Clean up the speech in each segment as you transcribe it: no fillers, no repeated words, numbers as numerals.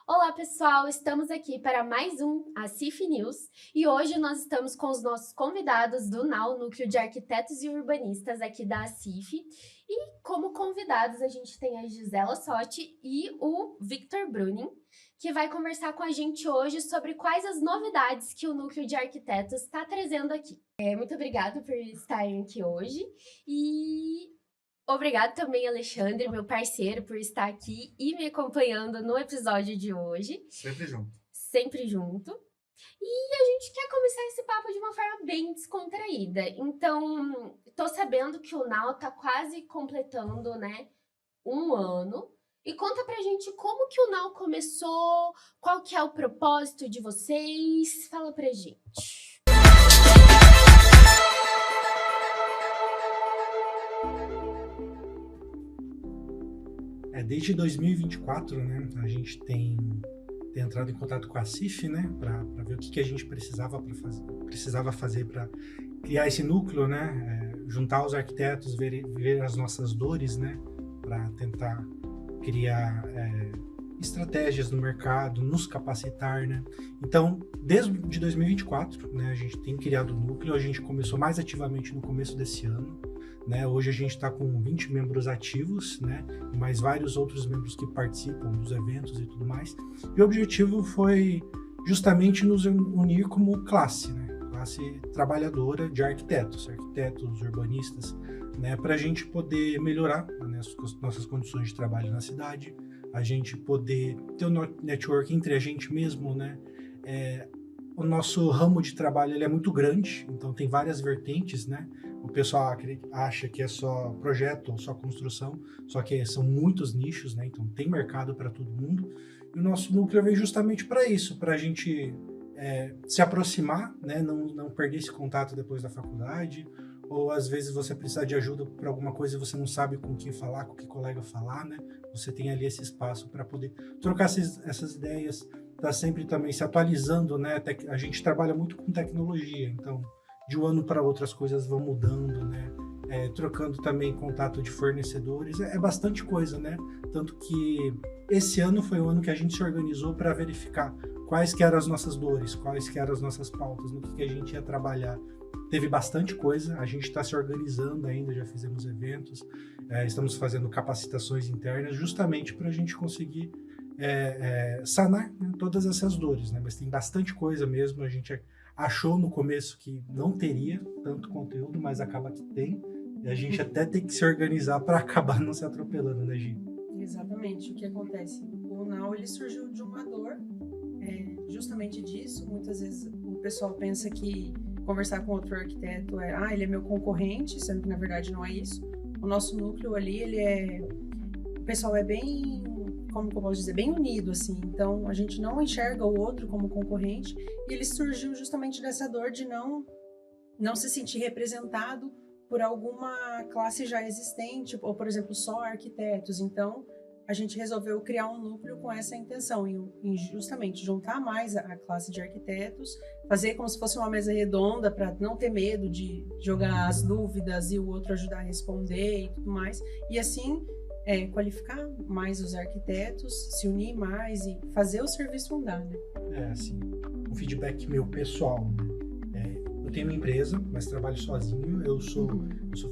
Olá, pessoal! Estamos aqui para mais um ACIF News e hoje nós estamos com os nossos convidados do NAU, Núcleo de Arquitetos e Urbanistas aqui da ACIF. E como convidados a gente tem a Gisela Sotti e o Victor Bruning, que vai conversar com a gente hoje sobre quais as novidades que o Núcleo de Arquitetos está trazendo aqui. Muito obrigada por estarem aqui hoje e obrigado também, Alexandre, meu parceiro, por estar aqui e me acompanhando no episódio de hoje. Sempre junto. Sempre junto. E a gente quer começar esse papo de uma forma bem descontraída. Então, tô sabendo que o NAU tá quase completando, né, um ano. E conta pra gente como que o NAU começou, qual que é o propósito de vocês. Fala pra gente. Desde 2024, né, a gente tem entrado em contato com a CIF, né, para ver o que a gente precisava fazer para criar esse núcleo, né, juntar os arquitetos, ver as nossas dores, né, para tentar criar estratégias no mercado, nos capacitar, né. Então, desde 2024, né, a gente tem criado o núcleo, a gente começou mais ativamente no começo desse ano. Né, hoje a gente está com 20 membros ativos, né, e mais vários outros membros que participam dos eventos e tudo mais. E o objetivo foi justamente nos unir como classe, né, classe trabalhadora de arquitetos, urbanistas, né, para a gente poder melhorar, né, as nossas condições de trabalho na cidade, a gente poder ter um network entre a gente mesmo, né. O nosso ramo de trabalho ele é muito grande, então tem várias vertentes, né? O pessoal acha que é só projeto ou só construção, só que são muitos nichos, né? Então tem mercado para todo mundo. E o nosso núcleo veio justamente para isso, para a gente se aproximar, né? Não perder esse contato depois da faculdade, ou às vezes você precisa de ajuda para alguma coisa e você não sabe com quem falar, com que colega falar, né? Você tem ali esse espaço para poder trocar essas ideias, tá sempre também se atualizando, né? A gente trabalha muito com tecnologia, então de um ano para outro as coisas vão mudando, né? Trocando também contato de fornecedores, é bastante coisa, né? Tanto que esse ano foi o ano que a gente se organizou para verificar quais que eram as nossas dores, quais que eram as nossas pautas, no que a gente ia trabalhar. Teve bastante coisa, a gente está se organizando ainda, já fizemos eventos, estamos fazendo capacitações internas justamente para a gente conseguir sanar, né, todas essas dores, né? Mas tem bastante coisa mesmo, a gente achou no começo que não teria tanto conteúdo, mas acaba que tem, e a gente até tem que se organizar para acabar não se atropelando, né, Gi? Exatamente, o que acontece? O NAU ele surgiu de uma dor, justamente disso. Muitas vezes o pessoal pensa que conversar com outro arquiteto ele é meu concorrente, sendo que na verdade não é isso. O nosso núcleo ali, o pessoal é bem, como que eu posso dizer, bem unido, assim. Então, a gente não enxerga o outro como concorrente, e ele surgiu justamente dessa dor de não se sentir representado por alguma classe já existente, ou, por exemplo, só arquitetos. Então, a gente resolveu criar um núcleo com essa intenção, em justamente juntar mais a classe de arquitetos, fazer como se fosse uma mesa redonda, para não ter medo de jogar as dúvidas e o outro ajudar a responder e tudo mais. E assim, qualificar mais os arquitetos, se unir mais e fazer o serviço andar, né? Assim, um feedback meu pessoal, né? Eu tenho uma empresa, mas trabalho sozinho, eu sou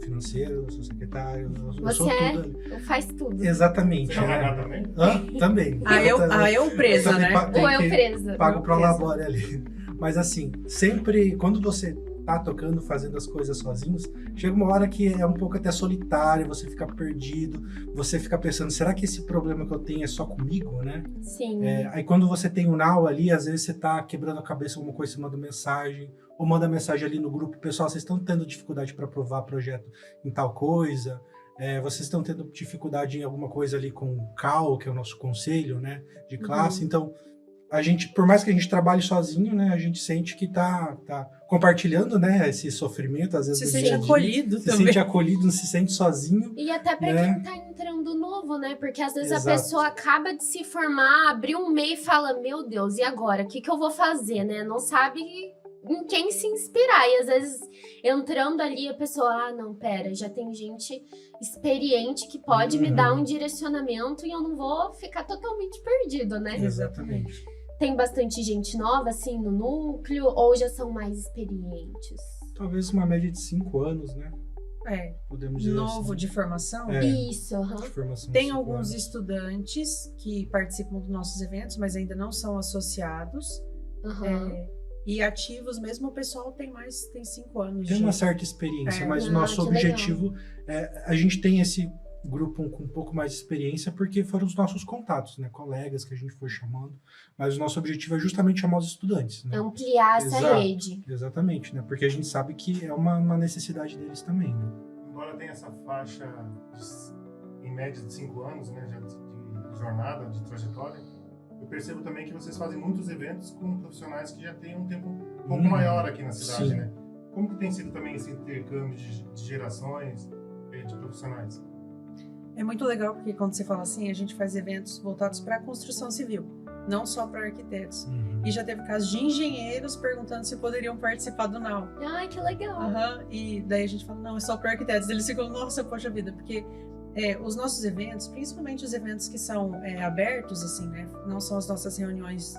financeiro, eu sou secretário, eu sou tudo. Faz tudo. Exatamente. Você trabalha também? Também. Eu presa, né? Ou eu presa. Pago pro labore ali. Mas assim, sempre, quando você tá tocando, fazendo as coisas sozinhos, chega uma hora que é um pouco até solitário, você fica perdido, você fica pensando, será que esse problema que eu tenho é só comigo, né? Sim. Aí quando você tem o NAU ali, às vezes você tá quebrando a cabeça com alguma coisa, você manda mensagem, ou manda mensagem ali no grupo, pessoal, vocês estão tendo dificuldade para aprovar projeto em tal coisa, vocês estão tendo dificuldade em alguma coisa ali com o CAL, que é o nosso conselho, né, de classe, então a gente, por mais que a gente trabalhe sozinho, né, a gente sente que tá compartilhando, né, esse sofrimento, às vezes se sente acolhido também. Se sente acolhido, não se sente sozinho. E até para né? quem tá entrando novo, né, porque às vezes Exato. a pessoa acaba de se formar, abriu um MEI e fala, meu Deus, e agora? O que eu vou fazer, né? Não sabe em quem se inspirar. E às vezes, entrando ali, a pessoa, não, pera, já tem gente experiente que pode me dar um direcionamento e eu não vou ficar totalmente perdido, né? Exatamente. Tem bastante gente nova, assim, no núcleo, ou já são mais experientes? Talvez uma média de 5 anos, né? Podemos dizer Novo assim. de formação. Isso, De formação Tem de 5 alguns anos. estudantes que participam dos nossos eventos, mas ainda não são associados. E ativos, mesmo o pessoal tem 5 anos. Tem uma certa experiência, mas o Ah, nosso que objetivo a gente tem esse grupo com um pouco mais de experiência porque foram os nossos contatos, né? Colegas que a gente foi chamando. Mas o nosso objetivo é justamente chamar os estudantes, né? Ampliar essa Exato. rede. Exatamente, né? Porque a gente sabe que é uma necessidade deles também, né? Embora tenha essa faixa em média de 5 anos, né, já de jornada, de trajetória, eu percebo também que vocês fazem muitos eventos com profissionais que já têm um tempo um pouco maior aqui na cidade, sim. né? Como que tem sido também esse intercâmbio de gerações de profissionais? É muito legal porque quando você fala assim, a gente faz eventos voltados para a construção civil, não só para arquitetos. E já teve casos de engenheiros perguntando se poderiam participar do NAU. Ai, que legal. E daí a gente fala, não, é só para arquitetos. Eles ficam, nossa, poxa vida, porque os nossos eventos, principalmente os eventos que são abertos, assim, né? Não são as nossas reuniões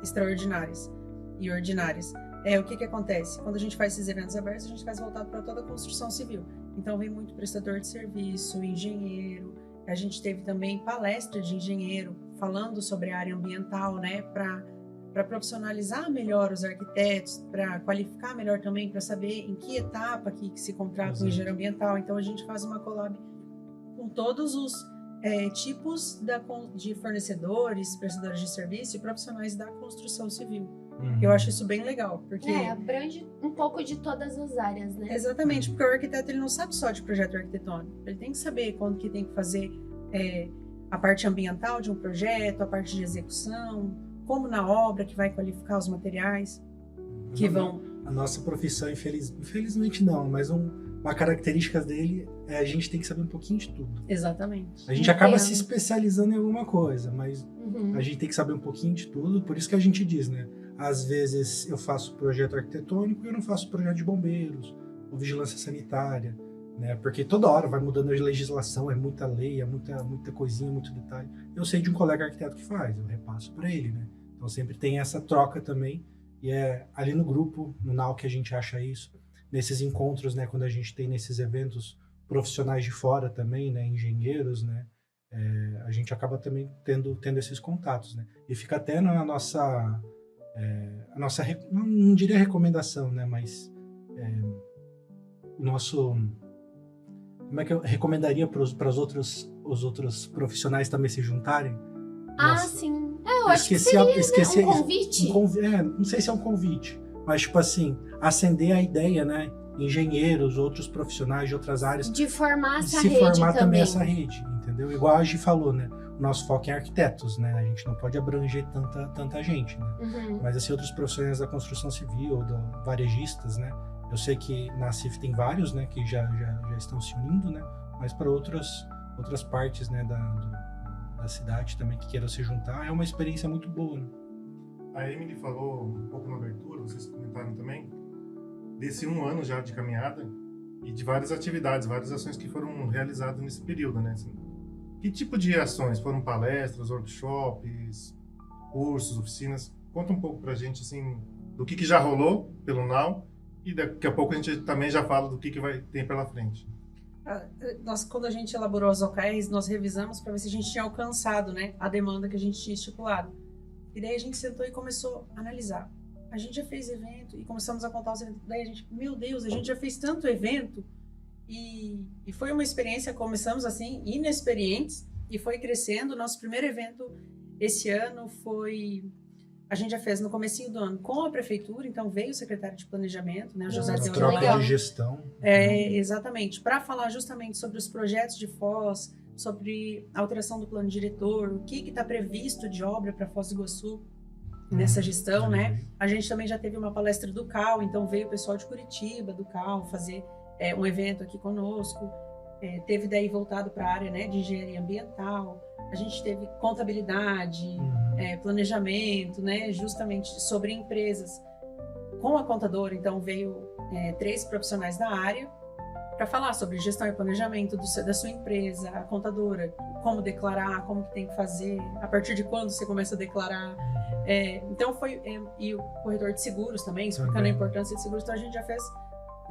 extraordinárias e ordinárias. O que acontece? Quando a gente faz esses eventos abertos, a gente faz voltado para toda a construção civil. Então vem muito prestador de serviço, engenheiro. A gente teve também palestra de engenheiro falando sobre a área ambiental, né? Para profissionalizar melhor os arquitetos, para qualificar melhor também, para saber em que etapa que se contrata um engenheiro ambiental. Então a gente faz uma collab com todos os tipos de fornecedores, prestadores de serviço e profissionais da construção civil. Eu acho isso bem legal, porque... abrange um pouco de todas as áreas, né? Exatamente, porque o arquiteto ele não sabe só de projeto arquitetônico, ele tem que saber quando que tem que fazer a parte ambiental de um projeto, a parte de execução, como na obra que vai qualificar os materiais que vão... A nossa profissão, infelizmente não, mas uma característica dele é a gente tem que saber um pouquinho de tudo. Exatamente. A gente acaba se especializando em alguma coisa, mas a gente tem que saber um pouquinho de tudo, por isso que a gente diz, né? Às vezes eu faço projeto arquitetônico e eu não faço projeto de bombeiros, ou vigilância sanitária, né? Porque toda hora vai mudando a legislação, é muita lei, é muita coisinha, muito detalhe. Eu sei de um colega arquiteto que faz, eu repasso para ele, né? Então sempre tem essa troca também, e é ali no grupo, no NAU, que a gente acha isso, nesses encontros, né? Quando a gente tem nesses eventos profissionais de fora também, né? Engenheiros, né? A gente acaba também tendo esses contatos, né? E fica até na nossa... não diria recomendação, né? Mas como é que eu recomendaria para os outros profissionais também se juntarem? Sim. Eu acho que seria um convite. Não sei se é um convite, mas tipo assim, acender a ideia, né? Engenheiros, outros profissionais de outras áreas. De formar essa rede. De se formar também essa rede, entendeu? Igual a Gi falou, né? O nosso foco é arquitetos, né? A gente não pode abranger tanta gente, né? Mas assim, outros profissionais da construção civil, ou varejistas, né? Eu sei que na CIF tem vários, né? Que já estão se unindo, né? Mas para outras partes, né? Da cidade também que queiram se juntar, é uma experiência muito boa, né? A Emily falou um pouco na abertura, vocês comentaram também, desse 1 ano já de caminhada e de várias atividades, várias ações que foram realizadas nesse período, né? Assim, que tipo de ações? Foram palestras, workshops, cursos, oficinas? Conta um pouco pra gente, assim, do que já rolou pelo NAU e daqui a pouco a gente também já fala do que vai ter pela frente. Quando a gente elaborou as OKRs, nós revisamos para ver se a gente tinha alcançado, né, a demanda que a gente tinha estipulado. E daí a gente sentou e começou a analisar. A gente já fez evento e começamos a contar os eventos. Daí a gente, meu Deus, a gente já fez tanto evento. E foi uma experiência, começamos assim, inexperientes, e foi crescendo. Nosso primeiro evento esse ano foi... A gente já fez no comecinho do ano com a prefeitura, então veio o secretário de planejamento, né, o José Teodoro. Troca de gestão. Exatamente, para falar justamente sobre os projetos de Foz, sobre a alteração do plano diretor, o que está previsto de obra para Foz do Iguaçu nessa gestão, né? A gente também já teve uma palestra do CAL, então veio o pessoal de Curitiba, do CAL, fazer um evento aqui conosco. Teve daí voltado para a área, né, de engenharia ambiental. A gente teve contabilidade, planejamento, né, justamente sobre empresas com a contadora, então veio 3 profissionais da área para falar sobre gestão e planejamento da sua empresa, a contadora, como declarar, como que tem que fazer, a partir de quando você começa a declarar. Então e o corretor de seguros também, explicando a importância de seguros. Então a gente já fez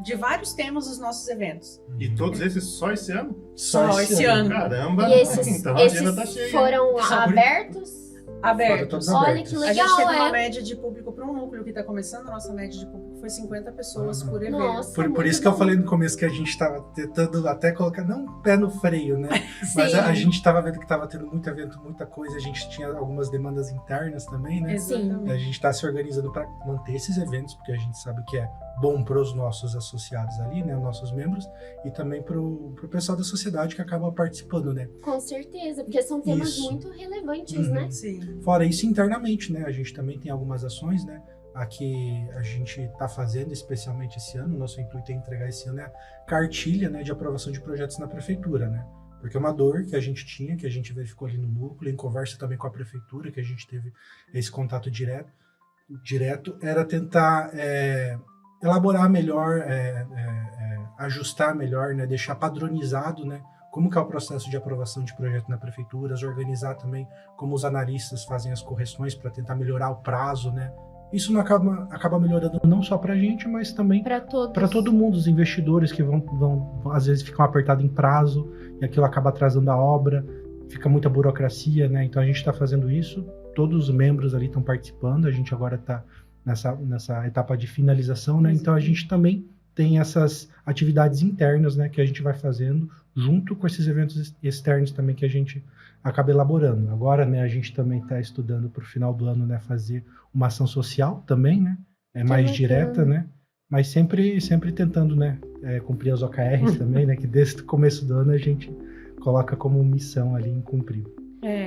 de vários temas os nossos eventos. E todos esses só esse ano? Só esse ano. Caramba! E esses, então a agenda tá esses cheia. foram abertos? Abertos. Olha que A legal, gente teve uma média de público para um núcleo que está começando, a nossa média de público foi 50 pessoas por evento. Nossa, Por muito isso que eu bom. falei no começo que a gente estava tentando até colocar, não um pé no freio, né? Mas Sim. a gente estava vendo que estava tendo muito evento, muita coisa, a gente tinha algumas demandas internas também, né? Exatamente. A gente está se organizando para manter esses eventos, porque a gente sabe que é bom para os nossos associados ali, né? Os nossos membros, e também para o pessoal da sociedade que acaba participando, né? Com certeza, porque são temas Isso. muito relevantes, né? Sim. Fora isso, internamente, né? A gente também tem algumas ações, né? Aqui a gente está fazendo, especialmente esse ano, nosso intuito é entregar esse ano a cartilha, né, de aprovação de projetos na prefeitura, né? Porque é uma dor que a gente tinha, que a gente verificou ali no núcleo, em conversa também com a prefeitura, que a gente teve esse contato direto era tentar elaborar melhor, ajustar melhor, né, deixar padronizado, né, como que é o processo de aprovação de projeto na prefeitura, organizar também como os analistas fazem as correções para tentar melhorar o prazo, né? Isso não acaba melhorando não só para a gente, mas também Para todos. para todo mundo, os investidores que vão às vezes ficam apertados em prazo e aquilo acaba atrasando a obra, fica muita burocracia, né? Então a gente está fazendo isso, todos os membros ali estão participando, a gente agora está nessa etapa de finalização, né? Então a gente também tem essas atividades internas, né, que a gente vai fazendo junto com esses eventos externos também que a gente acaba elaborando. Agora, né, a gente também está estudando para o final do ano, né, fazer uma ação social também, né, mais legal. direta, né, mas sempre tentando, né, cumprir as OKRs também, né, que desde o começo do ano a gente coloca como missão ali em cumprir.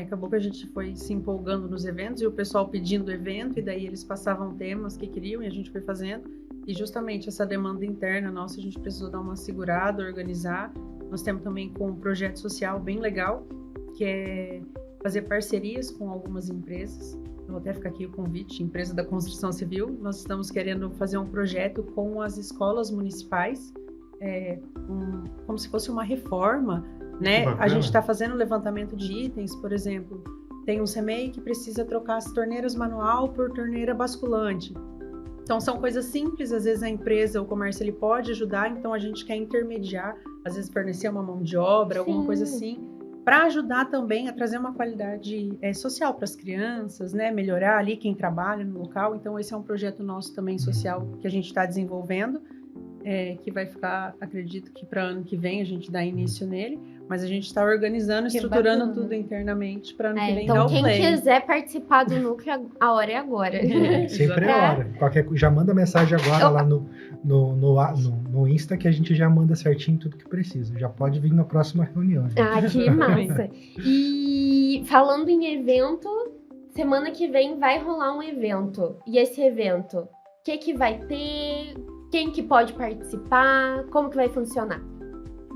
Acabou que a gente foi se empolgando nos eventos e o pessoal pedindo evento, e daí eles passavam temas que queriam e a gente foi fazendo. E justamente essa demanda interna nossa, a gente precisou dar uma segurada, organizar. Nós temos também com um projeto social bem legal, que é fazer parcerias com algumas empresas. Eu vou até ficar aqui o convite, empresa da construção civil. Nós estamos querendo fazer um projeto com as escolas municipais, como se fosse uma reforma, né? A gente está fazendo levantamento de itens, por exemplo, tem um CEMEI que precisa trocar as torneiras manual por torneira basculante. Então são coisas simples, às vezes a empresa, o comércio, ele pode ajudar, então a gente quer intermediar, às vezes fornecer uma mão de obra, alguma coisa assim, para ajudar também a trazer uma qualidade social para as crianças, né? Melhorar ali quem trabalha no local. Então esse é um projeto nosso também social que a gente está desenvolvendo, que vai ficar, acredito que para ano que vem a gente dá início nele, mas a gente está organizando, estruturando tudo internamente para ano que vem dar então o quem play. quiser participar do núcleo, a hora é agora. Sempre é hora. Já manda mensagem agora lá no Insta que a gente já manda certinho tudo que precisa. Já pode vir na próxima reunião. Gente. Ah, que massa. E falando em evento, semana que vem vai rolar um evento. E esse evento, o que vai ter? Quem que pode participar? Como que vai funcionar?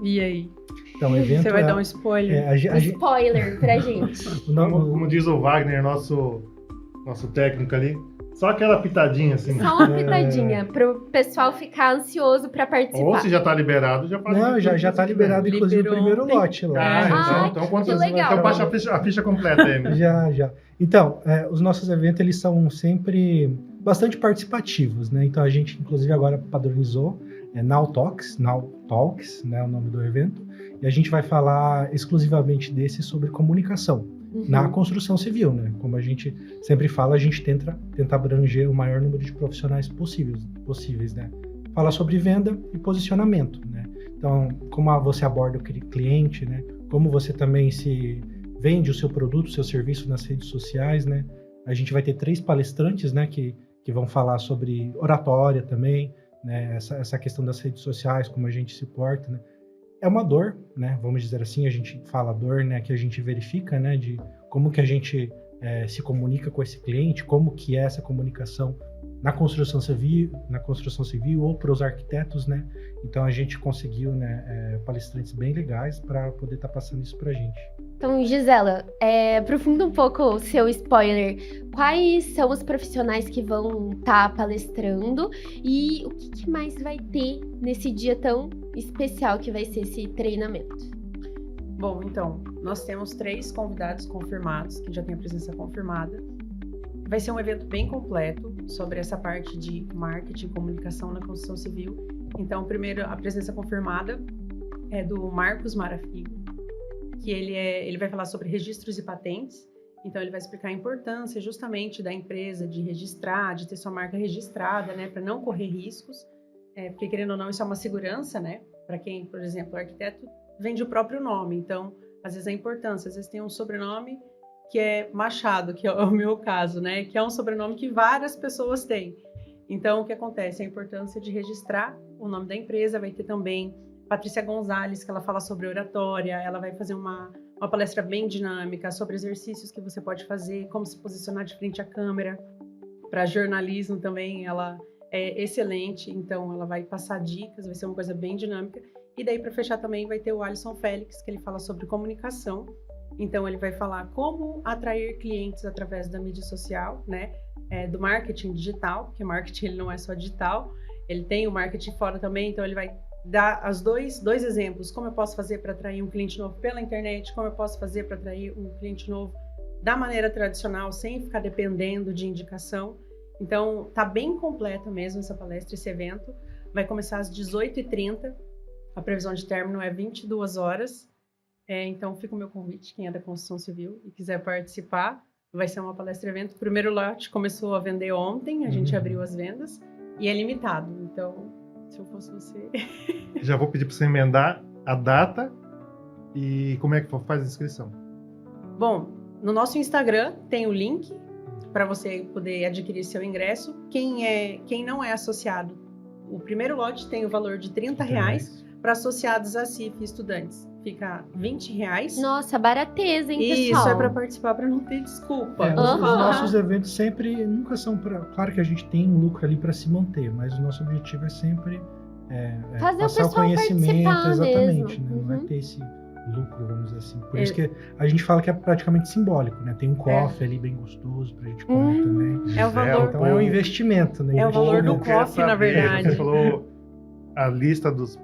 E aí? Então, o evento Você vai dar um spoiler? Spoiler pra gente. Como diz o Wagner, nosso técnico ali, só aquela pitadinha assim. Só uma pitadinha, pro pessoal ficar ansioso pra participar. Ou se já tá liberado, já pode. Não, já tá liberado, inclusive, o primeiro lote lá. Então quantas? legal. Então baixa a ficha completa aí. Né? Já. Então, os nossos eventos, eles são sempre bastante participativos, né? Então, a gente, inclusive, agora padronizou Now Talks, né, o nome do evento, e a gente vai falar exclusivamente sobre comunicação na construção civil, né? Como a gente sempre fala, a gente tenta abranger o maior número de profissionais possíveis, né? Falar sobre venda e posicionamento, né? Então, como você aborda o cliente, né? Como você também se vende o seu produto, o seu serviço nas redes sociais, né? A gente vai ter 3 palestrantes, né? Que vão falar sobre oratória também, né? Essa questão das redes sociais, como a gente se porta, né? É uma dor, né? Vamos dizer assim, a gente fala dor, né? Que a gente verifica, né? De como que a gente se comunica com esse cliente, como que é essa comunicação na construção civil ou para os arquitetos, né? Então a gente conseguiu, né, palestrantes bem legais para poder estar passando isso para a gente. Então, Gisela, aprofunda um pouco o seu spoiler. Quais são os profissionais que vão estar palestrando e o que mais vai ter nesse dia tão especial que vai ser esse treinamento? Bom, então, nós temos 3 convidados confirmados, que já tem a presença confirmada. Vai ser um evento bem completo sobre essa parte de marketing e comunicação na construção civil. Então, primeiro, a presença confirmada é do Marcos Marafigo, que ele vai falar sobre registros e patentes. Então, ele vai explicar a importância justamente da empresa de registrar, de ter sua marca registrada, né, para não correr riscos, porque, querendo ou não, isso é uma segurança, né, para quem, por exemplo, o arquiteto vende o próprio nome. Então, às vezes, a importância, às vezes tem um sobrenome que é Machado, que é o meu caso, né, que é um sobrenome que várias pessoas têm. Então, o que acontece? A importância de registrar o nome da empresa. Vai ter também Patrícia Gonzalez, que ela fala sobre oratória, ela vai fazer uma palestra bem dinâmica sobre exercícios que você pode fazer, como se posicionar de frente à câmera. Para jornalismo também, ela é excelente, então ela vai passar dicas, vai ser uma coisa bem dinâmica. E daí, para fechar também, vai ter o Alisson Félix, que ele fala sobre comunicação. Então, ele vai falar como atrair clientes através da mídia social, né? Do marketing digital, porque marketing ele não é só digital, ele tem o marketing fora também, então ele vai dar os dois exemplos, como eu posso fazer para atrair um cliente novo pela internet, como eu posso fazer para atrair um cliente novo da maneira tradicional, sem ficar dependendo de indicação. Então, tá bem completa mesmo essa palestra, esse evento. Vai começar às 18h30, a previsão de término é 22 horas. Então, fica o meu convite, quem é da construção civil e quiser participar, vai ser uma palestra-evento. O primeiro lote começou a vender ontem, a gente abriu as vendas, e é limitado. Então, se eu fosse você... Já vou pedir para você emendar a data e como é que faz a inscrição. Bom, no nosso Instagram tem o link para você poder adquirir seu ingresso. Quem não é associado, o primeiro lote tem o valor de R$30 para associados a CIF e estudantes. Fica R$20. Nossa, barateza, hein, pessoal? Isso é para participar, para não ter desculpa. Os nossos eventos sempre, nunca são para... Claro que a gente tem um lucro ali para se manter, mas o nosso objetivo é sempre fazer passar o conhecimento, exatamente, mesmo. né? Não é ter esse lucro, vamos dizer assim. Por isso que a gente fala que é praticamente simbólico, né? Tem um cofre ali bem gostoso pra gente comer também. É o valor. Então é um investimento, né? É o valor do cofre, na verdade. Você falou a lista dos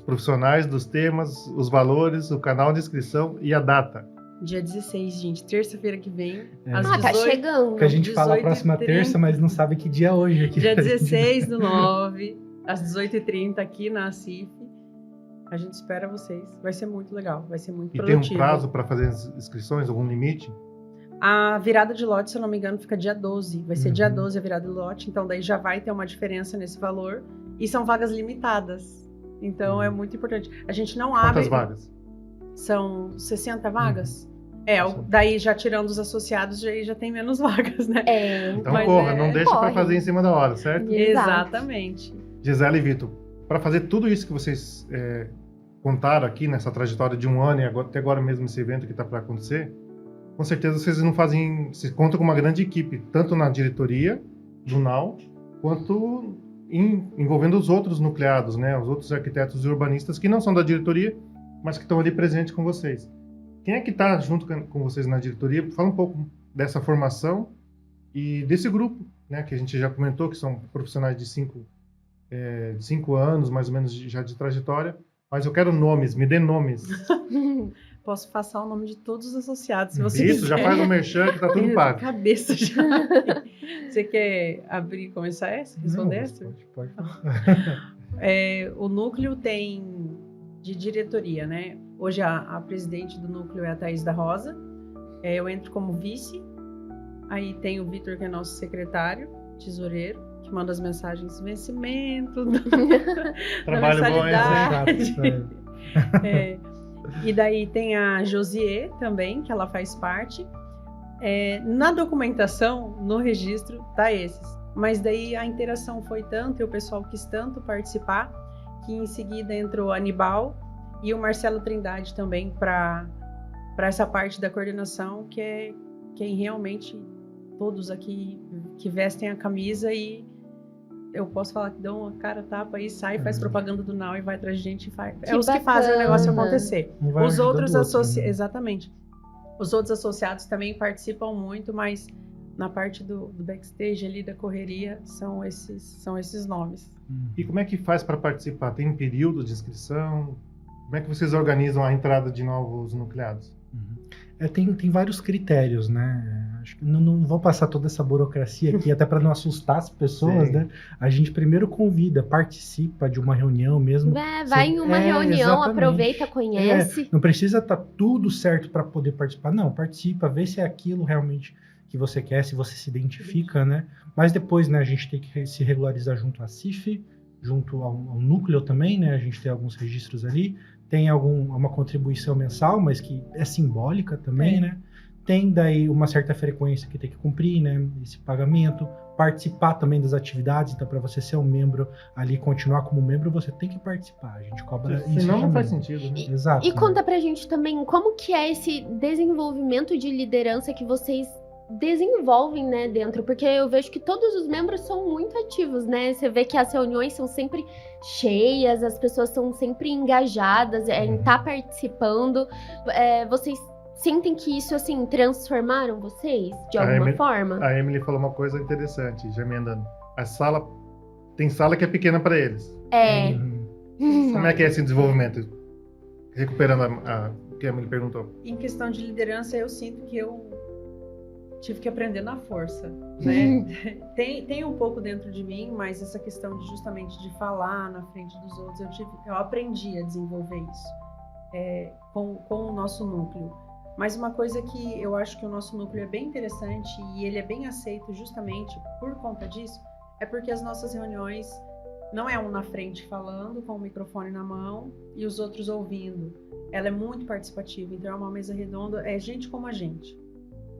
profissionais, dos temas, os valores, o canal de inscrição e a data. Dia 16, gente, terça-feira que vem, às 18. Tá chegando. Porque a gente fala a próxima 18h30. terça, mas não sabe que dia é hoje aqui. Dia 16/9, às 18h30 aqui na CIF. A gente espera vocês. Vai ser muito legal, vai ser muito produtivo. E tem um prazo para fazer as inscrições, algum limite? A virada de lote, se eu não me engano, fica dia 12. Vai ser dia 12 a virada de lote, então daí já vai ter uma diferença nesse valor. E são vagas limitadas. Então é muito importante. A gente não abre... Quantas vagas? São 60 vagas? Daí já tirando os associados, já tem menos vagas, né? Então corra, não deixa para fazer em cima da hora, certo? Exatamente. Gisela e Vitor, para fazer tudo isso que vocês contaram aqui nessa trajetória de um ano e até agora mesmo esse evento que está para acontecer, com certeza vocês não fazem, vocês contam com uma grande equipe, tanto na diretoria do NAU, quanto envolvendo os outros nucleados, né? Os outros arquitetos e urbanistas que não são da diretoria, mas que estão ali presentes com vocês. Quem é que está junto com vocês na diretoria? Fala um pouco dessa formação e desse grupo, né? Que a gente já comentou, que são profissionais de 5 anos, mais ou menos, já de trajetória. Mas eu quero nomes, me dê nomes. Posso passar o nome de todos os associados, se você Isso, quiser. já faz o merchan que tá tudo pago. Cabeça já. Você quer abrir e começar essa? Responder essa? Pode. O núcleo tem de diretoria, né? Hoje a presidente do núcleo é a Thaís da Rosa. Eu entro como vice. Aí tem o Vitor, que é nosso secretário, tesoureiro, que manda as mensagens vencimento, Trabalho bom, E daí tem a Josier também, que ela faz parte. Na documentação, no registro, tá esses. Mas daí a interação foi tanto e o pessoal quis tanto participar, que em seguida entrou a Anibal e o Marcelo Trindade também para essa parte da coordenação, que é quem realmente todos aqui que vestem a camisa e eu posso falar que dão uma cara tapa e sai, faz propaganda do Now e vai atrás de gente e faz. Que É os que fazem o negócio acontecer. Um vai Os outros ajudando o outro, né? Exatamente. Os outros associados também participam muito, mas na parte do backstage ali, da correria, são esses nomes. E como é que faz para participar? Tem um período de inscrição? Como é que vocês organizam a entrada de novos nucleados? Tem vários critérios, né? Acho que não vou passar toda essa burocracia aqui, até para não assustar as pessoas, Sim. né? A gente primeiro convida, participa de uma reunião mesmo. Vai em uma reunião, exatamente. aproveita, conhece. Não precisa estar tudo certo para poder participar. Não, participa, vê se é aquilo realmente que você quer, se você se identifica, né? Mas depois, né, a gente tem que se regularizar junto à CIF, junto ao núcleo também, né? A gente tem alguns registros ali. Tem uma contribuição mensal, mas que é simbólica também, né? Tem daí uma certa frequência que tem que cumprir, né? Esse pagamento, participar também das atividades. Então, para você ser um membro ali, continuar como membro, você tem que participar. A gente cobra isso. Senão não também. faz sentido, né? Exato. E conta pra gente também como que é esse desenvolvimento de liderança que vocês desenvolvem, né, dentro, porque eu vejo que todos os membros são muito ativos, né, você vê que as reuniões são sempre cheias, as pessoas são sempre engajadas em estar participando, vocês sentem que isso, assim, transformaram vocês, de alguma forma? A Emily falou uma coisa interessante, já emendando. Tem sala que é pequena para eles. Como é que é esse desenvolvimento? Recuperando o que a Emily perguntou. Em questão de liderança, eu sinto que eu tive que aprender na força, né? Tem um pouco dentro de mim, mas essa questão justamente de falar na frente dos outros, eu aprendi a desenvolver isso com o nosso núcleo. Mas uma coisa que eu acho que o nosso núcleo é bem interessante e ele é bem aceito justamente por conta disso, é porque as nossas reuniões não é um na frente falando com o microfone na mão e os outros ouvindo. Ela é muito participativa, então é uma mesa redonda, é gente como a gente.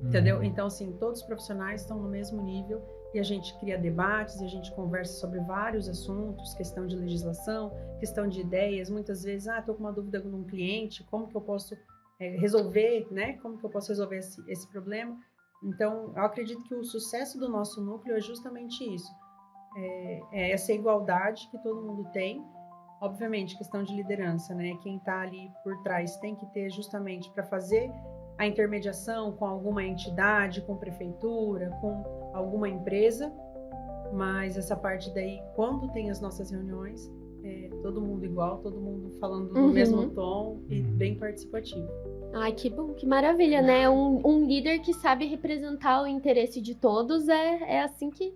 Entendeu? Então, assim, todos os profissionais estão no mesmo nível e a gente cria debates, e a gente conversa sobre vários assuntos, questão de legislação, questão de ideias. Muitas vezes, estou com uma dúvida com um cliente, como que eu posso resolver, né? Como que eu posso resolver esse problema? Então, eu acredito que o sucesso do nosso núcleo é justamente isso. É essa igualdade que todo mundo tem. Obviamente, questão de liderança, né? Quem está ali por trás tem que ter justamente para fazer a intermediação com alguma entidade, com prefeitura, com alguma empresa, mas essa parte daí, quando tem as nossas reuniões, todo mundo igual, todo mundo falando no mesmo tom e bem participativo. Ai, que bom, que maravilha, né? Um líder que sabe representar o interesse de todos, é assim que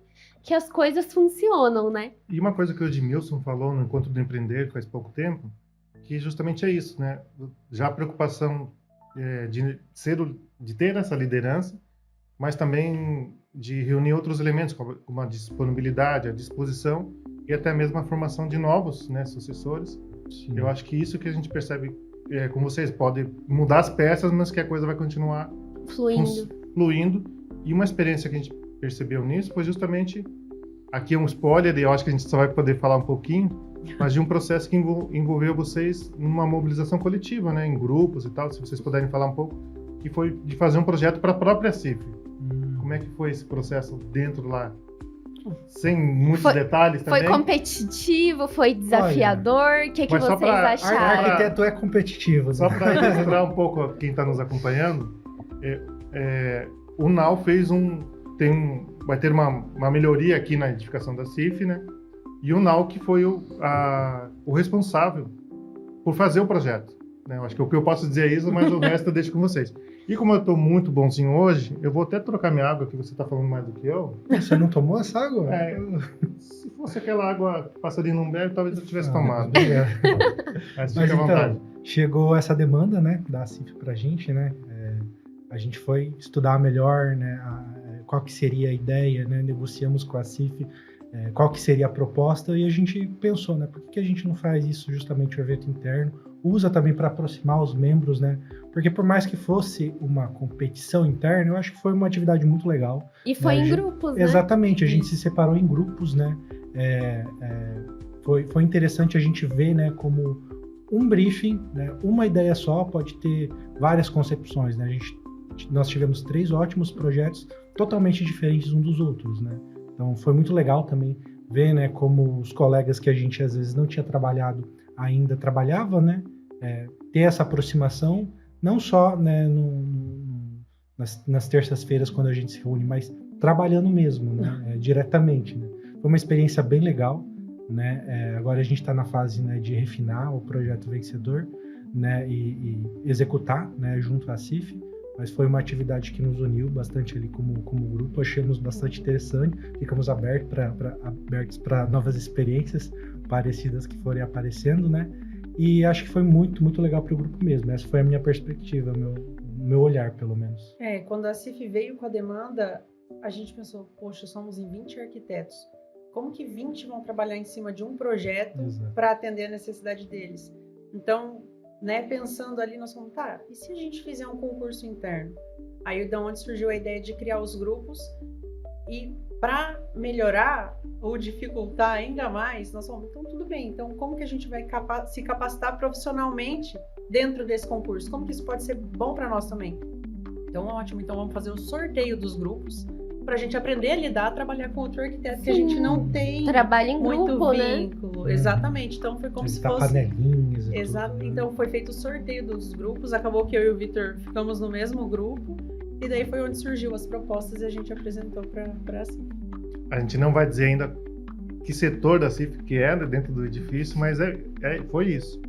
as coisas funcionam, né? E uma coisa que o Edmilson falou no Encontro do Empreender faz pouco tempo, que justamente é isso, né? Já a preocupação de ter essa liderança, mas também de reunir outros elementos, como a disponibilidade, a disposição e até mesmo a formação de novos, né, sucessores. Sim. Eu acho que isso que a gente percebe com vocês, pode mudar as peças, mas que a coisa vai continuar fluindo. E uma experiência que a gente percebeu nisso foi justamente, aqui é um spoiler, e eu acho que a gente só vai poder falar um pouquinho, mas de um processo que envolveu vocês numa mobilização coletiva, né, em grupos e tal, se vocês puderem falar um pouco, que foi de fazer um projeto para a própria CIF. Como é que foi esse processo dentro lá? Sem muitos detalhes também. Foi competitivo, foi desafiador, o que vocês acharam? Arquiteto é competitivo. Só para ilustrar um pouco quem está nos acompanhando, o Now vai ter uma melhoria aqui na edificação da CIF, né? E o Now que foi o responsável por fazer o projeto. Né? Eu acho que o que eu posso dizer é isso, mas o resto eu deixo com vocês. E como eu estou muito bonzinho hoje, eu vou até trocar minha água, que você está falando mais do que eu. Você não tomou essa água? Se fosse aquela água que passarinho não bebe, talvez eu tivesse tomado. Mas fica à vontade. Então, chegou essa demanda, né, da CIF pra gente, né? A gente foi estudar melhor, né, qual que seria a ideia, né? Negociamos com a CIF qual que seria a proposta e a gente pensou, né? Por que a gente não faz isso justamente o evento interno? Usa também para aproximar os membros, né? Porque por mais que fosse uma competição interna, eu acho que foi uma atividade muito legal. E foi em grupos, né? Exatamente, a gente se separou em grupos, né? Foi interessante a gente ver, né, como um briefing, né, uma ideia só pode ter várias concepções, né? Nós tivemos 3 ótimos projetos, totalmente diferentes uns dos outros, né? Então foi muito legal também ver, né, como os colegas que a gente às vezes não tinha trabalhado ainda trabalhava, né? Ter essa aproximação, não só, né, nas terças-feiras quando a gente se reúne, mas trabalhando mesmo, né, diretamente, né? Foi uma experiência bem legal, né? Agora a gente está na fase, né, de refinar o projeto vencedor, né, e executar, né, junto à CIF, mas foi uma atividade que nos uniu bastante ali como grupo, achamos bastante interessante, ficamos abertos para novas experiências parecidas que forem aparecendo, né? E acho que foi muito, muito legal para o grupo mesmo. Essa foi a minha perspectiva, meu olhar, pelo menos. Quando a CIF veio com a demanda, a gente pensou, poxa, somos em 20 arquitetos. Como que 20 vão trabalhar em cima de um projeto para atender a necessidade deles? Então, né, pensando ali, nós falamos, tá, e se a gente fizer um concurso interno? Aí, de onde surgiu a ideia de criar os grupos e para melhorar ou dificultar ainda mais, nós falamos, então tudo bem, então como que a gente vai se capacitar profissionalmente dentro desse concurso? Como que isso pode ser bom para nós também? Então, ótimo, então vamos fazer o sorteio dos grupos para a gente aprender a lidar, a trabalhar com outro arquiteto que a gente não tem trabalho em muito grupo, vínculo. Né? Exatamente, então foi como se fosse... panelinhas e Exato, tudo, né? então foi feito o sorteio dos grupos, acabou que eu e o Vitor ficamos no mesmo grupo, e daí foi onde surgiu as propostas e a gente apresentou para a CIF. A gente não vai dizer ainda que setor da CIF que é dentro do edifício, mas foi isso.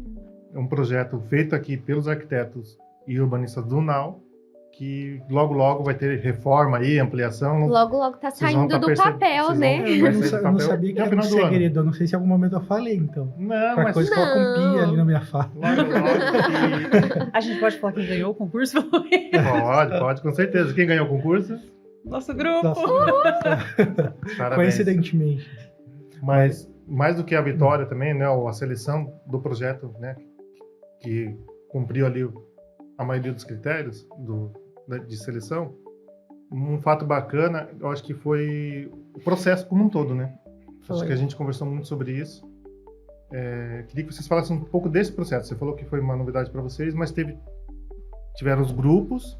É um projeto feito aqui pelos arquitetos e urbanistas do NAU, que logo vai ter reforma aí, ampliação. Logo tá saindo do papel, né? Eu não sabia que era um segredo, eu não sei se em algum momento eu falei, então. Não, mas coisa coloca um pi ali na minha fala. Logo. A gente pode falar quem ganhou o concurso? Pode, com certeza. Quem ganhou o concurso? Nosso grupo. Coincidentemente. Mas, mais do que a vitória também, né, a seleção do projeto, né, que cumpriu ali a maioria dos critérios de seleção, um fato bacana, eu acho que foi o processo como um todo, né? Acho que a gente conversou muito sobre isso. Queria que vocês falassem um pouco desse processo. Você falou que foi uma novidade para vocês, mas tiveram os grupos,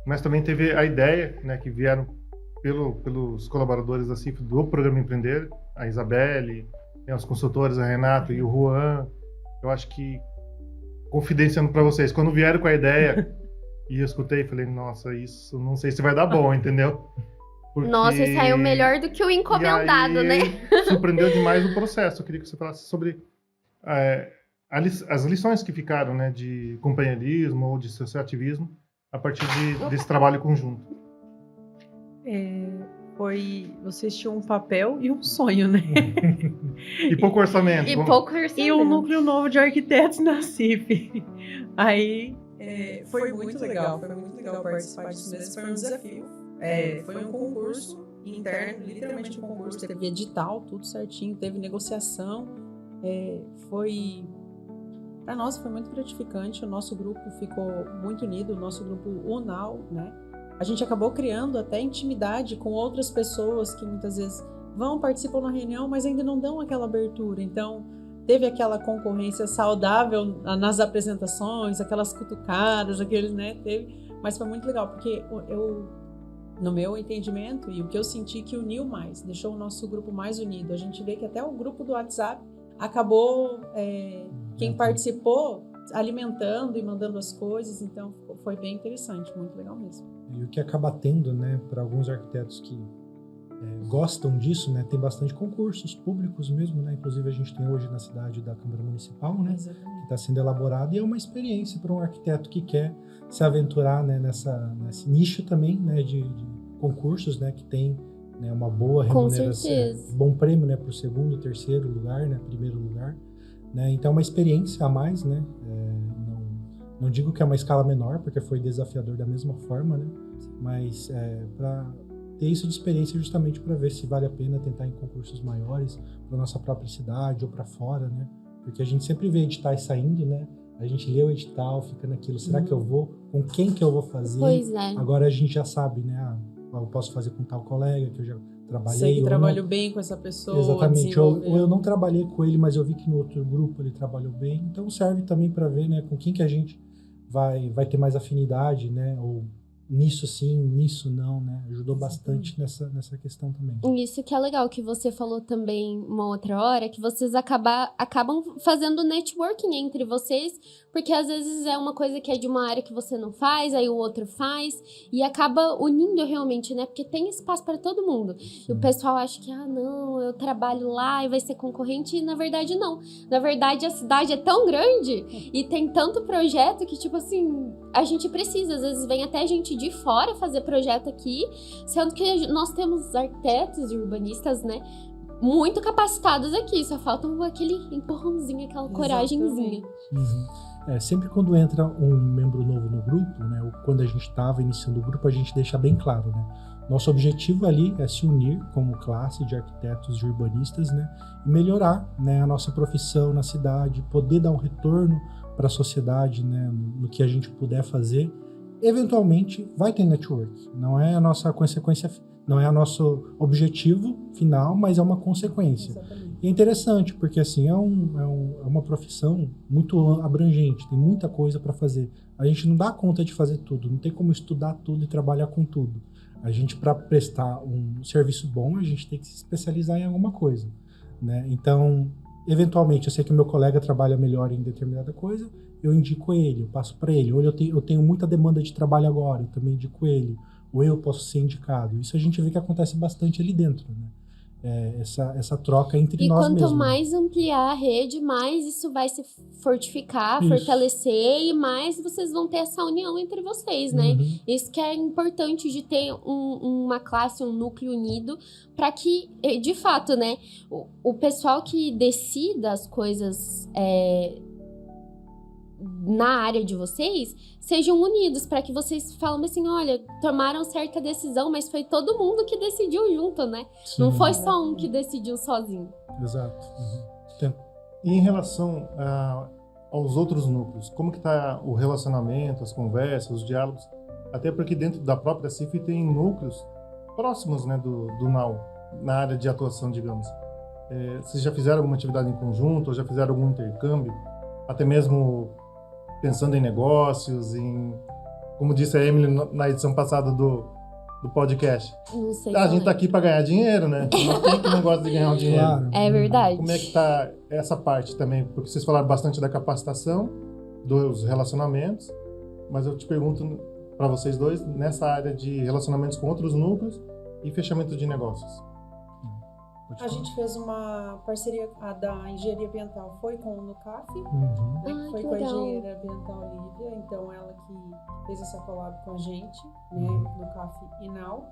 mas também teve a ideia, né, que vieram pelos colaboradores da CIF do Programa Empreender, a Isabelle, os consultores, a Renata e o Juan. Eu acho que, confidenciando para vocês, quando vieram com a ideia, e eu escutei e falei, nossa, isso não sei se vai dar bom, entendeu? Porque... Nossa, saiu melhor do que o encomendado, aí, né? Surpreendeu demais o processo. Eu queria que você falasse sobre as lições que ficaram, né, de companheirismo ou de associativismo a partir desse trabalho conjunto. Vocês tinham um papel e um sonho, né? E pouco orçamento. E um núcleo novo de arquitetos na CIF. Aí foi muito legal participar disso mesmo. Foi um desafio. Foi um concurso interno, literalmente um concurso. Teve edital, tudo certinho, teve negociação. Para nós foi muito gratificante. O nosso grupo ficou muito unido, o nosso grupo UNAU, né? A gente acabou criando até intimidade com outras pessoas que muitas vezes participam na reunião, mas ainda não dão aquela abertura. Então, teve aquela concorrência saudável nas apresentações, aquelas cutucadas, né? Mas foi muito legal, porque no meu entendimento, e o que eu senti que uniu mais, deixou o nosso grupo mais unido. A gente vê que até o grupo do WhatsApp acabou, quem participou, alimentando e mandando as coisas, então foi bem interessante, muito legal mesmo. E o que acaba tendo, né, para alguns arquitetos que gostam disso, né, tem bastante concursos públicos mesmo, né, inclusive a gente tem hoje na cidade da Câmara Municipal, né, que está sendo elaborado, e é uma experiência para um arquiteto que quer se aventurar, né, nesse nicho também, né, de concursos, né, que tem, né, uma boa remuneração, bom prêmio, né, para o segundo, terceiro lugar, né, primeiro lugar, né, então é uma experiência a mais, né, não digo que é uma escala menor, porque foi desafiador da mesma forma, né, mas para ter isso de experiência justamente para ver se vale a pena tentar em concursos maiores para nossa própria cidade ou para fora, né, porque a gente sempre vê editais saindo, né, a gente lê o edital, fica naquilo, será que eu vou? Com quem que eu vou fazer? Pois é. Agora a gente já sabe, né, eu posso fazer com tal colega que eu já trabalhei. Sei que trabalho bem com essa pessoa. Exatamente, ou eu não trabalhei com ele, mas eu vi que no outro grupo ele trabalhou bem, então serve também para ver, né, com quem que a gente vai ter mais afinidade, né, ou nisso sim, nisso não, né? Ajudou bastante nessa questão também. Isso que é legal, que você falou também uma outra hora, que vocês acabam fazendo networking entre vocês, porque às vezes é uma coisa que é de uma área que você não faz, aí o outro faz, e acaba unindo realmente, né? Porque tem espaço para todo mundo. E o pessoal acha que, não, eu trabalho lá e vai ser concorrente, e na verdade não. Na verdade, a cidade é tão grande e tem tanto projeto que, tipo assim, a gente precisa. Às vezes vem até gente de fora fazer projeto aqui, sendo que nós temos arquitetos e urbanistas, né, muito capacitados aqui, só falta aquele empurrãozinho, aquela coragemzinha. Sempre quando entra um membro novo no grupo, né, ou quando a gente estava iniciando o grupo, a gente deixa bem claro, né, nosso objetivo ali é se unir como classe de arquitetos e urbanistas, né, e melhorar, né, a nossa profissão na cidade, poder dar um retorno para a sociedade, né, no que a gente puder fazer. Eventualmente vai ter network, não é a nossa consequência, não é o nosso objetivo final, mas é uma consequência. Exatamente. E é interessante, porque assim, é uma profissão muito abrangente, tem muita coisa para fazer. A gente não dá conta de fazer tudo, não tem como estudar tudo e trabalhar com tudo. A gente, para prestar um serviço bom, a gente tem que se especializar em alguma coisa, né? Então, eventualmente, eu sei que meu colega trabalha melhor em determinada coisa, eu indico ele, eu passo para ele. Ou eu tenho muita demanda de trabalho agora, eu também indico ele. Ou eu posso ser indicado. Isso a gente vê que acontece bastante ali dentro, né? Essa troca entre nós mesmos. E quanto mais ampliar a rede, mais isso vai se fortificar, Isso. fortalecer, e mais vocês vão ter essa união entre vocês, né? Uhum. Isso que é importante de ter uma classe, um núcleo unido, para que, de fato, né, o pessoal que decida as coisas na área de vocês sejam unidos, para que vocês falem assim, olha, tomaram certa decisão, mas foi todo mundo que decidiu junto, né? Sim. Não foi só um que decidiu sozinho. Exato. E em relação aos outros núcleos, como que está o relacionamento, as conversas, os diálogos? Até porque dentro da própria CIF tem núcleos próximos, né, do NAU, na área de atuação, digamos. Vocês já fizeram alguma atividade em conjunto, ou já fizeram algum intercâmbio? Até mesmo pensando em negócios, como disse a Emily na edição passada do podcast. Não sei. A gente tá aqui para ganhar dinheiro, né? Não tem que não gosta de ganhar um dinheiro. Claro. É verdade. Como é que tá essa parte também? Porque vocês falaram bastante da capacitação, dos relacionamentos, mas eu te pergunto para vocês dois, nessa área de relacionamentos com outros núcleos e fechamento de negócios. A gente fez uma parceria, a da engenharia ambiental foi com o NUCAF, Uhum. foi que com a legal. engenheira ambiental Lívia, então ela que fez essa collab com a gente, né, NUCAF e NAU.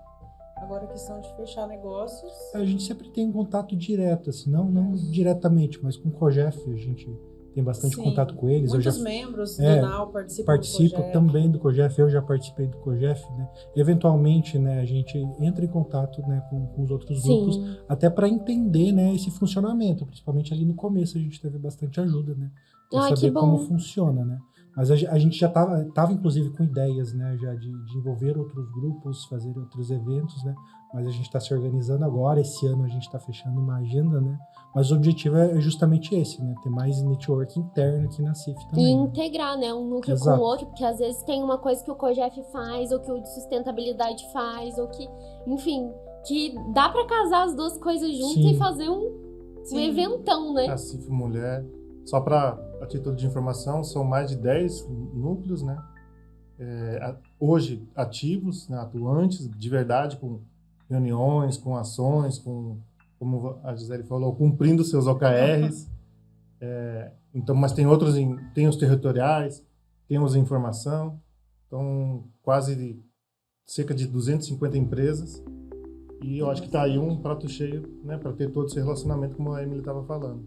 Agora a questão de fechar negócios. A gente sempre tem contato direto, assim, não diretamente, mas com o COGEF a gente tem bastante Sim, contato com eles. Muitos Eu já membros do NAU participam participo do COGEF. também do COGEF, eu já participei do COGEF, né? Eventualmente, né, a gente entra em contato, né, com os outros grupos, Sim. até para entender, né, esse funcionamento, principalmente ali no começo a gente teve bastante ajuda, né, para Ah, que saber bom. como funciona, né. Mas a gente já tava inclusive com ideias, né, já de envolver outros grupos, fazer outros eventos, né, mas a gente está se organizando agora, esse ano a gente está fechando uma agenda, né, mas o objetivo é justamente esse, né, ter mais network interno aqui na CIF E também. integrar, né, um núcleo Exato. com o outro, porque às vezes tem uma coisa que o COGEF faz, ou que o de sustentabilidade faz, ou que, enfim, que dá pra casar as duas coisas juntas Sim. e fazer um Sim. eventão, né? A CIF Mulher, só para a título de informação, são mais de 10 núcleos, né? Hoje ativos, né, atuantes, de verdade, com reuniões, com ações, como a Gisele falou, cumprindo seus OKRs. Então, mas tem outros, tem os territoriais, tem os em informação, então cerca de 250 empresas, e eu acho que está aí um prato cheio, né, para ter todo esse relacionamento, como a Emily estava falando.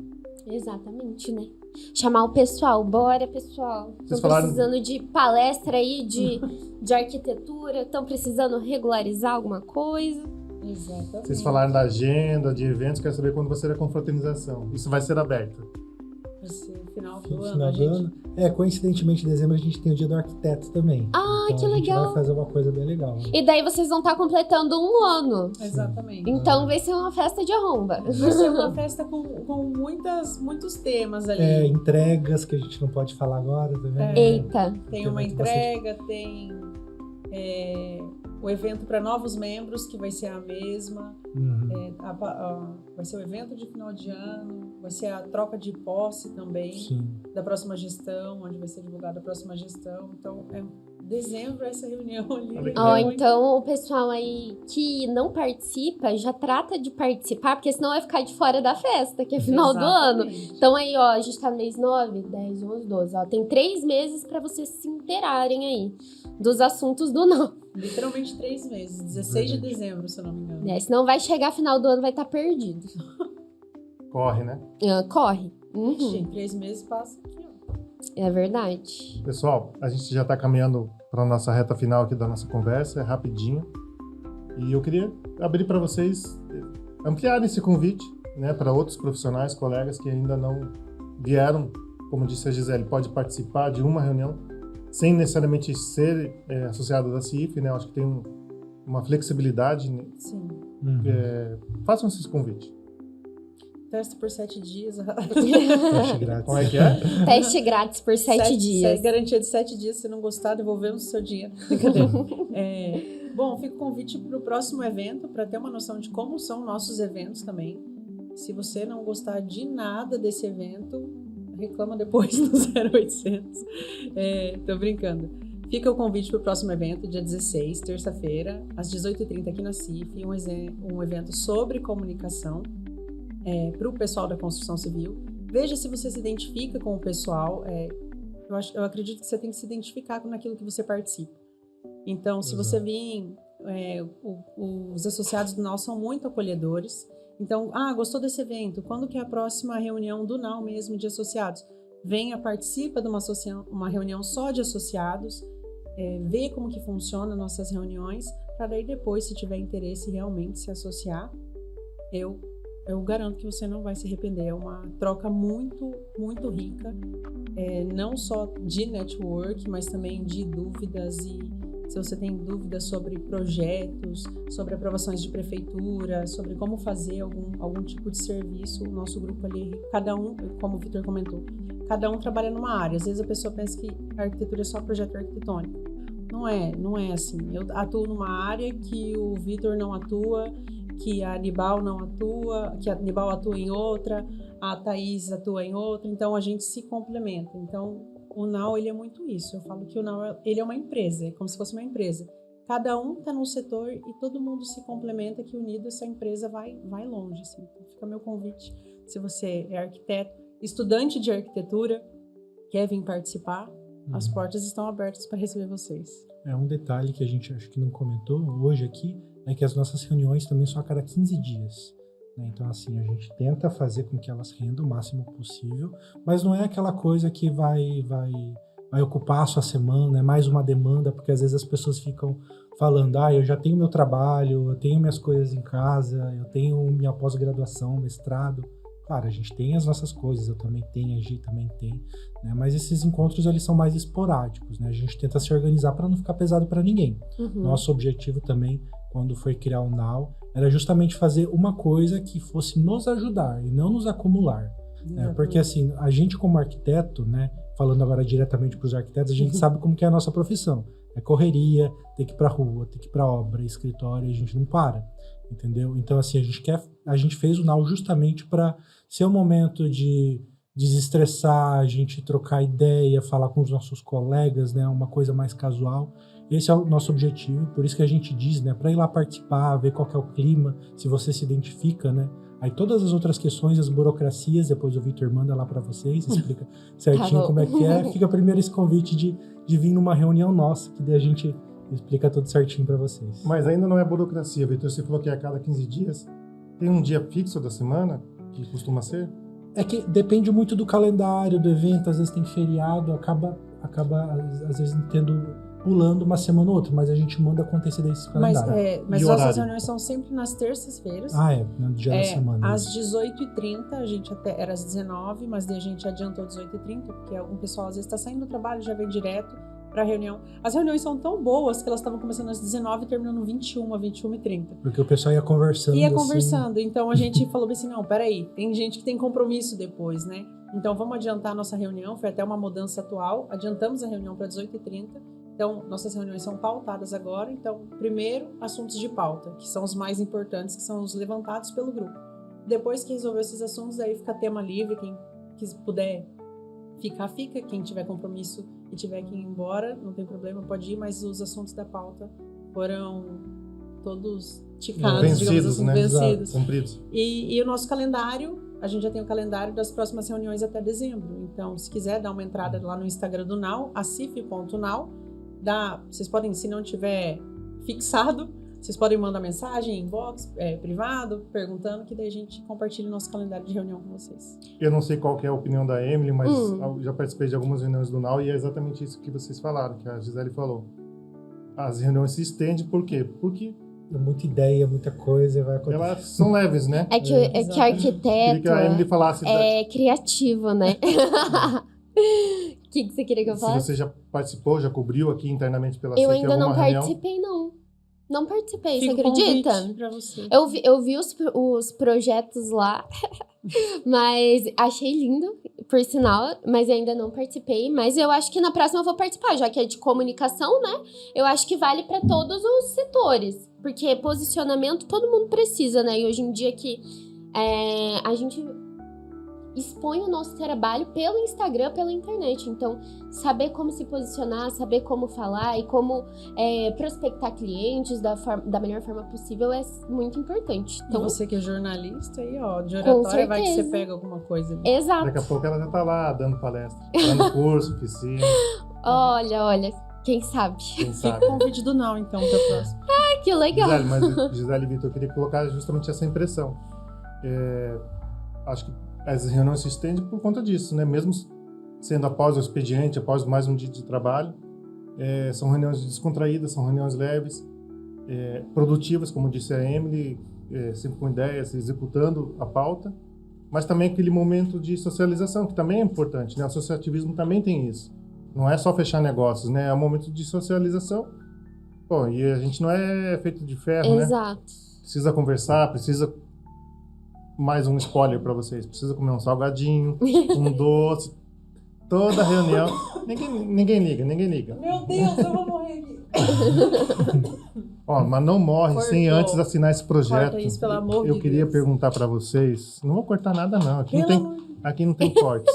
Exatamente, né? Chamar o pessoal, bora pessoal. Vocês Estão falaram- precisando de palestra aí de arquitetura, estão precisando regularizar alguma coisa. Exatamente. Vocês falaram da agenda, de eventos, quero saber quando vai ser a confraternização. Isso vai ser aberto. Vai ser final do No ano, final a do gente... ano. Coincidentemente, em dezembro a gente tem o Dia do Arquiteto também. Ah, Então que a gente legal. vai fazer uma coisa bem legal. Né? E daí vocês vão estar completando um ano. Exatamente. Então vai ser uma festa de arromba. Vai ser uma festa com muitos temas ali. Entregas que a gente não pode falar agora também. Eita. Tem uma Tem bastante- entrega, tem o evento para novos membros, que vai ser a mesma, vai ser o evento de final de ano, vai ser a troca de posse também. Sim. Da próxima gestão, onde vai ser divulgada a próxima gestão. Então, dezembro essa reunião ali. Então o pessoal aí que não participa, já trata de participar, porque senão vai ficar de fora da festa, que é final do ano. Então aí, ó, a gente tá no mês 9, 10, 11, 12, ó, tem 3 meses pra vocês se inteirarem aí dos assuntos do não. Literalmente 3 meses, 16 de dezembro, se eu não me engano. Senão vai chegar final do ano, vai estar perdido. Corre, né? Corre. Sim, 3 meses passa aqui, ó. É verdade. Pessoal, a gente já está caminhando para a nossa reta final aqui da nossa conversa, é rapidinho. E eu queria abrir para vocês ampliarem esse convite, né, para outros profissionais, colegas que ainda não vieram, como disse a Gisele, pode participar de uma reunião sem necessariamente ser associado da CIF, né? Acho que tem uma flexibilidade. Né? Sim. Façam esse convite. Teste por 7 dias. Teste grátis. Como é que é? Teste grátis por 7 dias. Garantia de 7 dias. Se não gostar, devolvemos o seu dinheiro. Brincadeira. Bom, fica o convite para o próximo evento, para ter uma noção de como são nossos eventos também. Se você não gostar de nada desse evento, reclama depois no 0800. Tô brincando. Fica o convite para o próximo evento, dia 16, terça-feira, às 18h30 aqui na CIF, um evento sobre comunicação. Para o pessoal da construção civil. Veja se você se identifica com o pessoal. Eu acredito que você tem que se identificar naquilo que você participa. Então, se você vir, os associados do NAU são muito acolhedores. Então, gostou desse evento? Quando que é a próxima reunião do NAU mesmo de associados? Venha, participa de uma reunião só de associados, vê como que funciona nossas reuniões, para daí depois, se tiver interesse realmente se associar, eu garanto que você não vai se arrepender. É uma troca muito, muito rica, não só de network, mas também de dúvidas. E se você tem dúvidas sobre projetos, sobre aprovações de prefeitura, sobre como fazer algum tipo de serviço, o nosso grupo ali, cada um, como o Vitor comentou, cada um trabalha numa área. Às vezes a pessoa pensa que a arquitetura é só projeto arquitetônico. Não é assim. Eu atuo numa área que o Vitor não atua, que a Nibal não atua, que a Nibal atua em outra, a Thaís atua em outra, então a gente se complementa. Então, o NAU, ele é muito isso. Eu falo que o NAU, ele é uma empresa, é como se fosse uma empresa. Cada um está num setor e todo mundo se complementa, que unido essa empresa vai longe. Assim. Então, fica meu convite, se você é arquiteto, estudante de arquitetura, quer vir participar, as portas estão abertas para receber vocês. Um detalhe que a gente acho que não comentou hoje aqui, é que as nossas reuniões também são a cada 15 dias. Né? Então, assim, a gente tenta fazer com que elas rendam o máximo possível, mas não é aquela coisa que vai ocupar a sua semana, é mais uma demanda, porque às vezes as pessoas ficam falando, eu já tenho meu trabalho, eu tenho minhas coisas em casa, eu tenho minha pós-graduação, mestrado. Claro, a gente tem as nossas coisas, eu também tenho, a Gi também tem, né? Mas esses encontros, eles são mais esporádicos, né? A gente tenta se organizar para não ficar pesado para ninguém. Nosso objetivo também, quando foi criar o NAU, era justamente fazer uma coisa que fosse nos ajudar e não nos acumular. Né? Porque assim, a gente como arquiteto, né, falando agora diretamente para os arquitetos, a gente sabe como que é a nossa profissão. É correria, tem que ir para rua, tem que ir para obra, escritório, a gente não para, entendeu? Então assim, a gente fez o NAU justamente para ser um momento de desestressar, a gente trocar ideia, falar com os nossos colegas, né, uma coisa mais casual. Esse é o nosso objetivo, por isso que a gente diz, né, para ir lá participar, ver qual que é o clima, se você se identifica, né. Aí todas as outras questões, as burocracias, depois o Vitor manda lá para vocês, explica certinho como é que é. Fica primeiro esse convite de vir numa reunião nossa, que daí a gente explica tudo certinho para vocês. Mas ainda não é burocracia, Vitor. Você falou que é a cada 15 dias. Tem um dia fixo da semana que costuma ser? É que depende muito do calendário do evento, às vezes tem feriado, acaba às vezes pulando uma semana ou outra, mas a gente manda com antecedência esse calendário. Mas nossas reuniões são sempre nas terças-feiras. No dia da semana. Às 18h30, a gente até era às 19h, mas daí a gente adiantou 18h30, porque algum pessoal às vezes está saindo do trabalho e já vem direto para a reunião. As reuniões são tão boas que elas estavam começando às 19h e terminando 21h30. Porque o pessoal ia conversando. Então a gente falou assim, não, peraí, tem gente que tem compromisso depois, né? Então vamos adiantar a nossa reunião, foi até uma mudança atual, adiantamos a reunião para 18h30, Então, nossas reuniões são pautadas agora. Então, primeiro, assuntos de pauta, que são os mais importantes, que são os levantados pelo grupo. Depois que resolver esses assuntos, aí fica tema livre. Quem puder ficar, fica. Quem tiver compromisso e tiver que ir embora, não tem problema, pode ir. Mas os assuntos da pauta foram todos ticados, digamos assim, né? vencidos. Cumpridos. E o nosso calendário, a gente já tem o calendário das próximas reuniões até dezembro. Então, se quiser dar uma entrada lá no Instagram do NAU, acif.nau, vocês podem, se não tiver fixado, vocês podem mandar mensagem, inbox, privado, perguntando, que daí a gente compartilha o nosso calendário de reunião com vocês. Eu não sei qual que é a opinião da Emily, mas já participei de algumas reuniões do NAU e é exatamente isso que vocês falaram, que a Gisele falou. As reuniões se estendem, por quê? Porque muita ideia, muita coisa vai acontecer. elas são leves, né? É que Queria arquiteto que a Emily falasse é criativo, né? O que você queria que eu se falasse? você já participou, já cobriu aqui internamente pela Eu CIF ainda não alguma reunião? participei, não. Não participei, Fica você o convite acredita? pra você. Eu vi os projetos lá, mas achei lindo, por sinal, mas ainda não participei. Mas eu acho que na próxima eu vou participar, já que é de comunicação, né? Eu acho que vale para todos os setores, porque posicionamento todo mundo precisa, né? E hoje em dia que a gente expõe o nosso trabalho pelo Instagram, pela internet. Então, saber como se posicionar, saber como falar e como prospectar clientes da melhor forma possível é muito importante. E Então, você que é jornalista aí, ó, de oratória, vai que você certeza. pega alguma coisa. exato. Daqui a pouco ela já tá lá dando palestra, dando curso, oficina, Olha, quem sabe? quem Fica sabe. o convite do NAU, então, pra próxima. Que legal. Gisele e Vitor, eu queria colocar justamente essa impressão. Acho que as reuniões se estendem por conta disso, né? Mesmo sendo após o expediente, após mais um dia de trabalho, são reuniões descontraídas, são reuniões leves, produtivas, como disse a Emily, sempre com ideias, executando a pauta, mas também aquele momento de socialização, que também é importante, né? O associativismo também tem isso. Não é só fechar negócios, né? É um momento de socialização. Pô, e a gente não é feito de ferro, né? Exato. Precisa conversar, precisa... Mais um spoiler para vocês. Precisa comer um salgadinho, um doce. Toda reunião. Ninguém liga. Meu Deus, eu vou morrer aqui. Ó, mas não morre sem Cortou. antes assinar esse projeto. Corta isso, pelo amor Eu de queria Deus. perguntar para vocês. Não vou cortar nada, não. Aqui não tem cortes.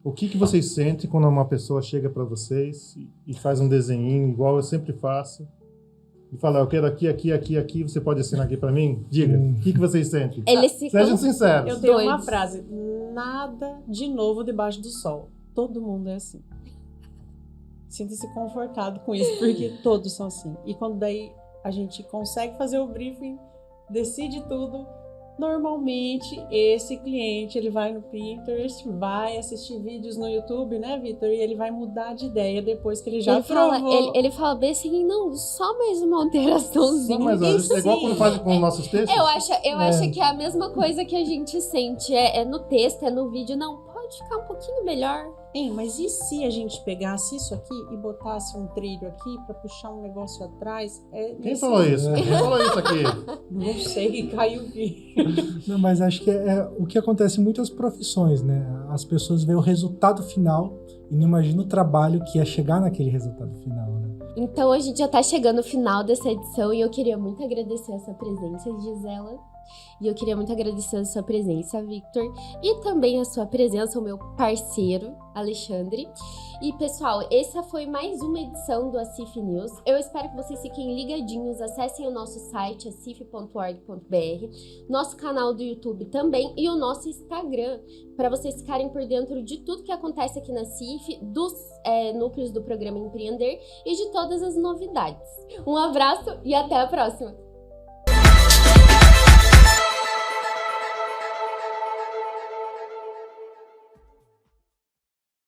O que vocês sentem quando uma pessoa chega para vocês e faz um desenhinho, igual eu sempre faço, e fala, eu quero aqui, você pode assinar aqui para mim? Diga, o que vocês sentem? Eles ficam... Sejam sinceros. Eu tenho uma doidos. frase: nada de novo debaixo do sol. Todo mundo é assim. Sinta-se confortado com isso, porque todos são assim. E quando daí a gente consegue fazer o briefing, decide tudo, normalmente esse cliente ele vai no Pinterest, vai assistir vídeos no YouTube, né, Vitor? E ele vai mudar de ideia depois que ele já provou. Ele fala bem assim, não, só mais uma alteraçãozinha. Não, mas é igual quando faz com nossos textos. Eu acho que é a mesma coisa que a gente sente. É no texto, é no vídeo. Não, pode ficar um pouquinho melhor. Hein, mas e se a gente pegasse isso aqui e botasse um trilho aqui pra puxar um negócio atrás? Quem falou isso? Quem falou isso aqui? Não sei, caiu aqui. Não, mas acho que é o que acontece em muitas profissões, né? As pessoas veem o resultado final e não imaginam o trabalho que ia chegar naquele resultado final, né? Então a gente já tá chegando no final dessa edição e eu queria muito agradecer a sua presença, Gisela. E eu queria muito agradecer a sua presença, Victor. E também a sua presença, o meu parceiro, Alexandre. E, pessoal, essa foi mais uma edição do Acif News. Eu espero que vocês fiquem ligadinhos. Acessem o nosso site, acif.org.br, nosso canal do YouTube também e o nosso Instagram, para vocês ficarem por dentro de tudo que acontece aqui na Acif, dos núcleos do programa Empreender e de todas as novidades. Um abraço e até a próxima!